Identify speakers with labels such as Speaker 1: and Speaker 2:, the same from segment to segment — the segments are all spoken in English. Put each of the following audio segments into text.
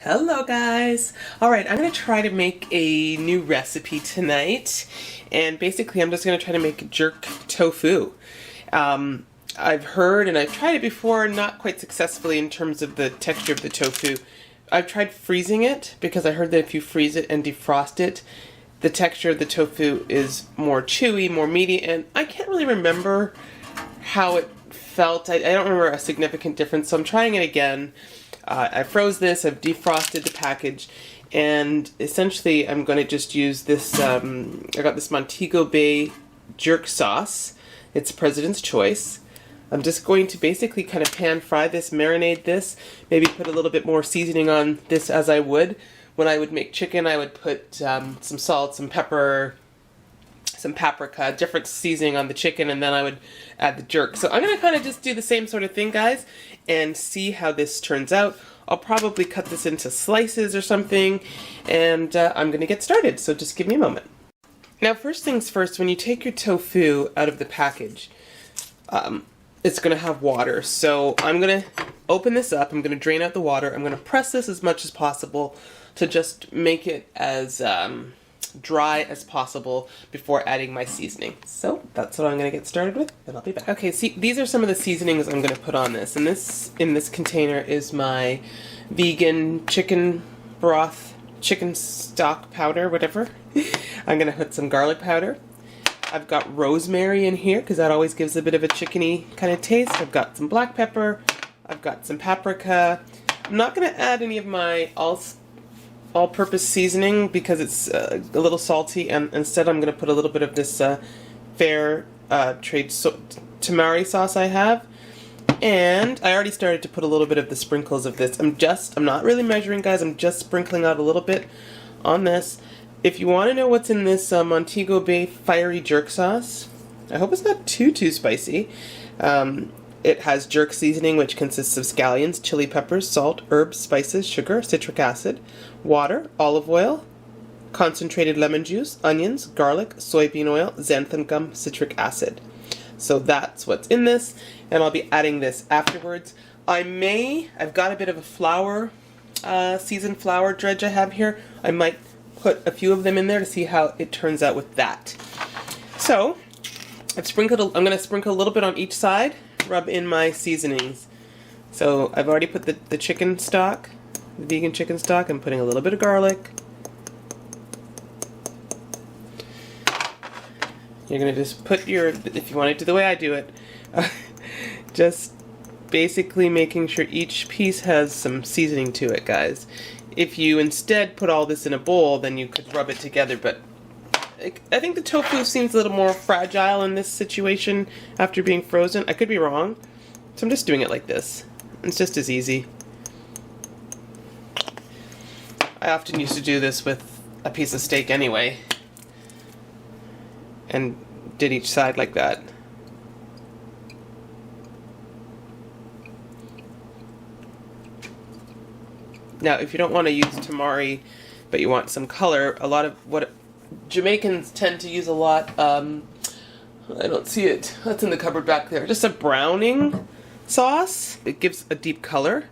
Speaker 1: Hello guys! Alright, I'm going to try to make a new recipe tonight, and basically I'm just going to try to make jerk tofu. I've heard and I've tried it before, not quite successfully in terms of the texture of the tofu. I've tried freezing it because I heard that if you freeze it and defrost it, the texture of the tofu is more chewy, more meaty, and I can't really remember how it felt. I don't remember a significant difference, so I'm trying it again. I froze this, I've defrosted the package, and essentially I'm going to just use this, I got this Montego Bay jerk sauce. It's President's Choice. I'm just going to basically kind of pan fry this, marinate this, maybe put a little bit more seasoning on this as I would. When I would make chicken, I would put some salt, some pepper, some paprika, different seasoning on the chicken, and then I would add the jerk. So I'm going to kind of just do the same sort of thing, guys, and see how this turns out. I'll probably cut this into slices or something, and I'm going to get started, so just give me a moment. Now, first things first, when you take your tofu out of the package, it's going to have water. So I'm going to open this up, I'm going to drain out the water, I'm going to press this as much as possible to just make it as dry as possible before adding my seasoning. So that's what I'm going to get started with, and I'll be back. Okay, see, these are some of the seasonings I'm going to put on this, and this in this container is my vegan chicken broth, chicken stock powder, whatever. I'm going to put some garlic powder. I've got rosemary in here because that always gives a bit of a chickeny kind of taste. I've got some black pepper. I've got some paprika. I'm not going to add any of my all-purpose seasoning because it's a little salty, and instead I'm going to put a little bit of this fair trade tamari sauce I have, and I already started to put a little bit of the sprinkles of this. I'm not really measuring, guys, I'm just sprinkling out a little bit on this. If you want to know what's in this Montego Bay fiery jerk sauce, I hope it's not too spicy. It has jerk seasoning, which consists of scallions, chili peppers, salt, herbs, spices, sugar, citric acid, water, olive oil, concentrated lemon juice, onions, garlic, soybean oil, xanthan gum, citric acid. So that's what's in this, and I'll be adding this afterwards. I've got a bit of a flour, seasoned flour dredge I have here. I might put a few of them in there to see how it turns out with that. So I'm going to sprinkle a little bit on each side, rub in my seasonings. So I've already put the chicken stock, the vegan chicken stock. I'm putting a little bit of garlic. You're going to just put if you want to do the way I do it, just basically making sure each piece has some seasoning to it, guys. If you instead put all this in a bowl, then you could rub it together, but I think the tofu seems a little more fragile in this situation after being frozen. I could be wrong, so I'm just doing it like this. It's just as easy. I often used to do this with a piece of steak anyway, and did each side like that. Now, if you don't want to use tamari, but you want some color, a lot of what Jamaicans tend to use a lot, I don't see it, that's in the cupboard back there, just a browning sauce. It gives a deep color,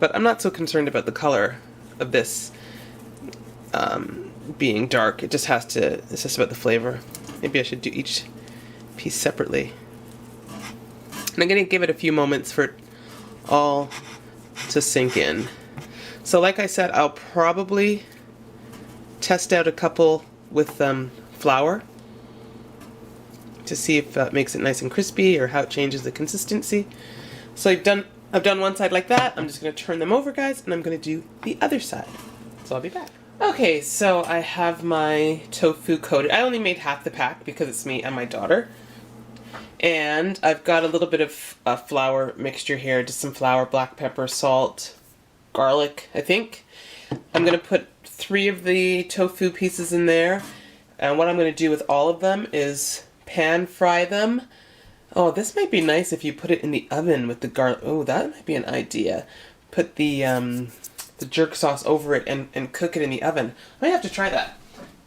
Speaker 1: but I'm not so concerned about the color of this being dark. It's just about the flavor. Maybe I should do each piece separately. And I'm going to give it a few moments for it all to sink in. So like I said, I'll probably test out a couple with flour to see if that makes it nice and crispy or how it changes the consistency. So I've done one side like that. I'm just going to turn them over, guys, and I'm going to do the other side. So I'll be back. Okay, so I have my tofu coated. I only made half the pack because it's me and my daughter. And I've got a little bit of flour mixture here, just some flour, black pepper, salt, garlic, I think. I'm going to put 3 of the tofu pieces in there, and what I'm going to do with all of them is pan fry them. Oh, this might be nice if you put it in the oven with the garlic. Oh, that might be an idea. Put the jerk sauce over it and cook it in the oven. I might have to try that.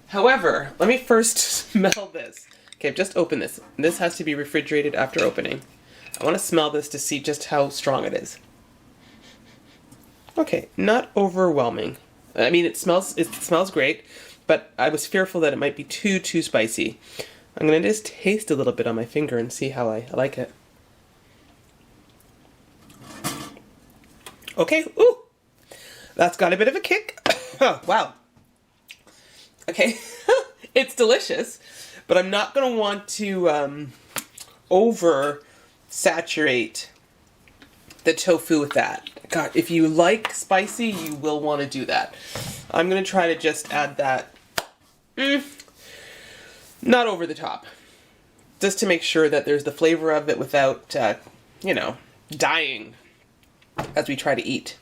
Speaker 1: However, let me first smell this. Okay, I've just opened this. This has to be refrigerated after opening. I want to smell this to see just how strong it is. Okay, not overwhelming. I mean, it smells great, but I was fearful that it might be too spicy. I'm gonna just taste a little bit on my finger and see how I like it. Okay, ooh, that's got a bit of a kick. Oh, wow. Okay, it's delicious, but I'm not gonna want to over saturate the tofu with that. God, if you like spicy, you will want to do that. I'm gonna try to just add that, not over the top, just to make sure that there's the flavor of it without, you know, dying as we try to eat.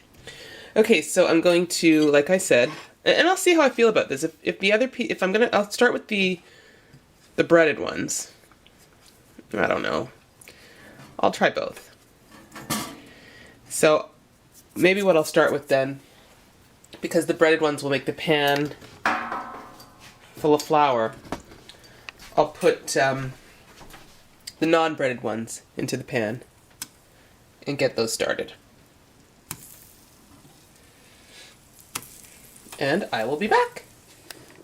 Speaker 1: Okay, so I'm going to, like I said, and I'll see how I feel about this. If the other piece, I'll start with the breaded ones. I don't know. I'll try both. So maybe what I'll start with then, because the breaded ones will make the pan full of flour, I'll put the non-breaded ones into the pan and get those started. And I will be back.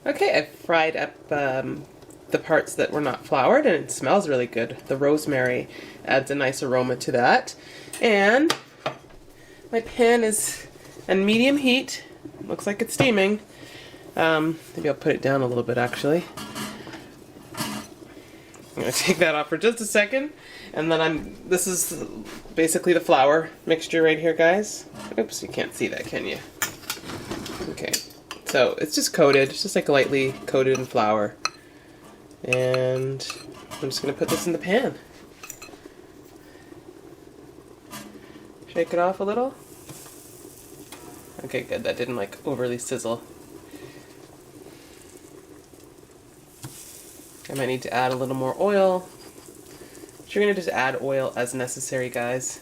Speaker 1: Okay, I've fried up the parts that were not floured, and it smells really good. The rosemary adds a nice aroma to that. And my pan is on medium heat. Looks like it's steaming. Maybe I'll put it down a little bit, actually. I'm gonna take that off for just a second, and then this is basically the flour mixture right here, guys. Oops, you can't see that, can you? Okay, so it's just coated, it's just like lightly coated in flour. And I'm just gonna put this in the pan. Shake it off a little. Okay, good, that didn't like overly sizzle. I might need to add a little more oil. You're gonna just add oil as necessary, guys.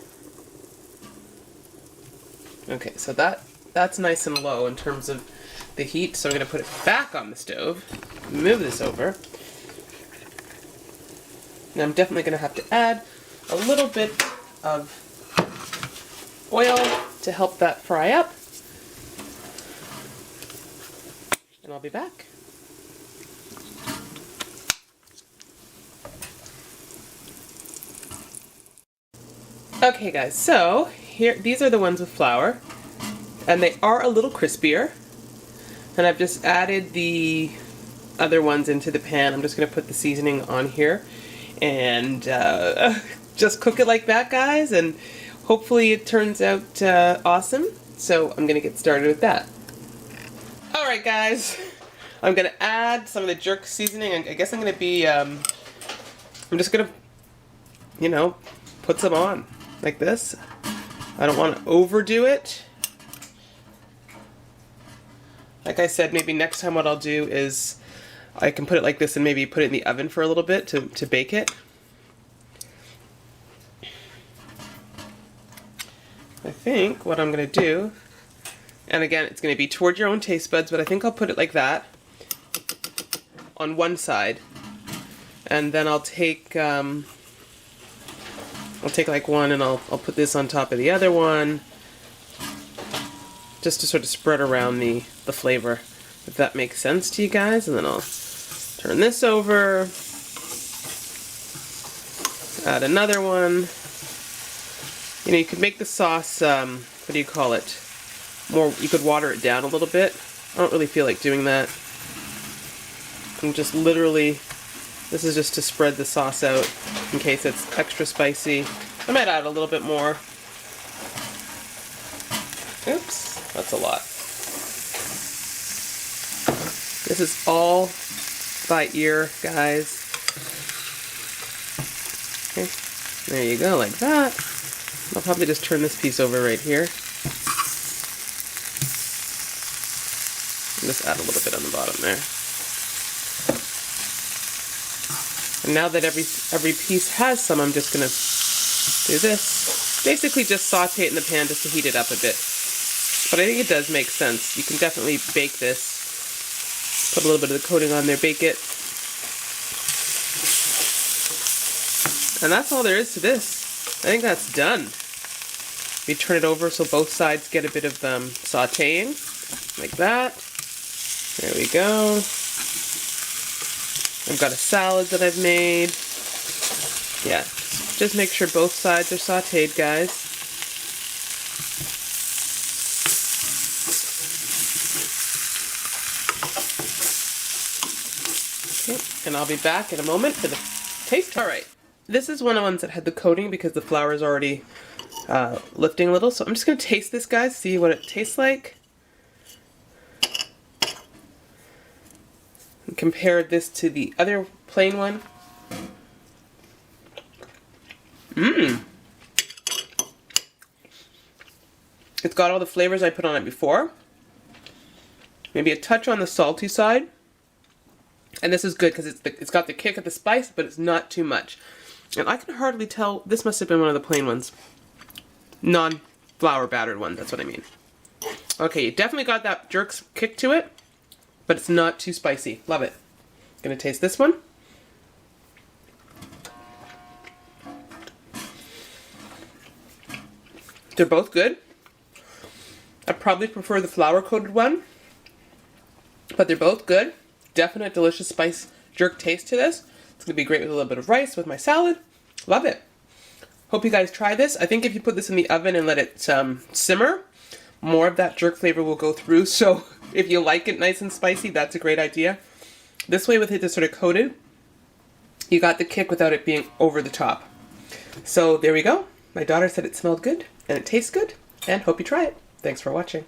Speaker 1: Okay, so that's nice and low in terms of the heat, so I'm gonna put it back on the stove, move this over. Now I'm definitely gonna have to add a little bit of oil to help that fry up. And I'll be back. Okay guys, so here, these are the ones with flour, and they are a little crispier. And I've just added the other ones into the pan. I'm just gonna put the seasoning on here and just cook it like that, guys, and hopefully it turns out awesome. So I'm gonna get started with that. All right guys, I'm gonna add some of the jerk seasoning. I guess I'm gonna be, I'm just gonna, you know, put some on like this. I don't want to overdo it. Like I said, maybe next time what I'll do is I can put it like this and maybe put it in the oven for a little bit to bake it. I think what I'm going to do, and again it's going to be toward your own taste buds, but I think I'll put it like that on one side, and then I'll take like one and I'll put this on top of the other one, just to sort of spread around the flavor, if that makes sense to you guys. And then I'll turn this over, add another one. You know, you could make the sauce, what do you call it, more, you could water it down a little bit. I don't really feel like doing that. I'm just literally, this is just to spread the sauce out in case it's extra spicy. I might add a little bit more. Oops, that's a lot. This is all by ear, guys. Okay, there you go, like that. I'll probably just turn this piece over right here. And just add a little bit on the bottom there. And now that every piece has some, I'm just gonna do this. Basically just saute it in the pan just to heat it up a bit. But I think it does make sense. You can definitely bake this. Put a little bit of the coating on there, bake it. And that's all there is to this. I think that's done. We turn it over so both sides get a bit of sauteing, like that. There we go. I've got a salad that I've made. Yeah, just make sure both sides are sauteed, guys. Okay, and I'll be back in a moment for the taste. All right, this is one of the ones that had the coating because the flour is already lifting a little. So I'm just going to taste this, guys, see what it tastes like. And compare this to the other plain one. It's got all the flavors I put on it before. Maybe a touch on the salty side. And this is good because it's got the kick of the spice, but it's not too much. And I can hardly tell, this must have been one of the plain ones. Non-flour battered one, that's what I mean. Okay, you definitely got that jerk's kick to it, but it's not too spicy. Love it. Gonna taste this one. They're both good. I probably prefer the flour-coated one, but they're both good. Definite delicious spice jerk taste to this. It's gonna be great with a little bit of rice with my salad. Love it. Hope you guys try this. I think if you put this in the oven and let it simmer, more of that jerk flavor will go through. So if you like it nice and spicy, that's a great idea. This way with it just sort of coated, you got the kick without it being over the top. So there we go. My daughter said it smelled good and it tastes good, and hope you try it. Thanks for watching.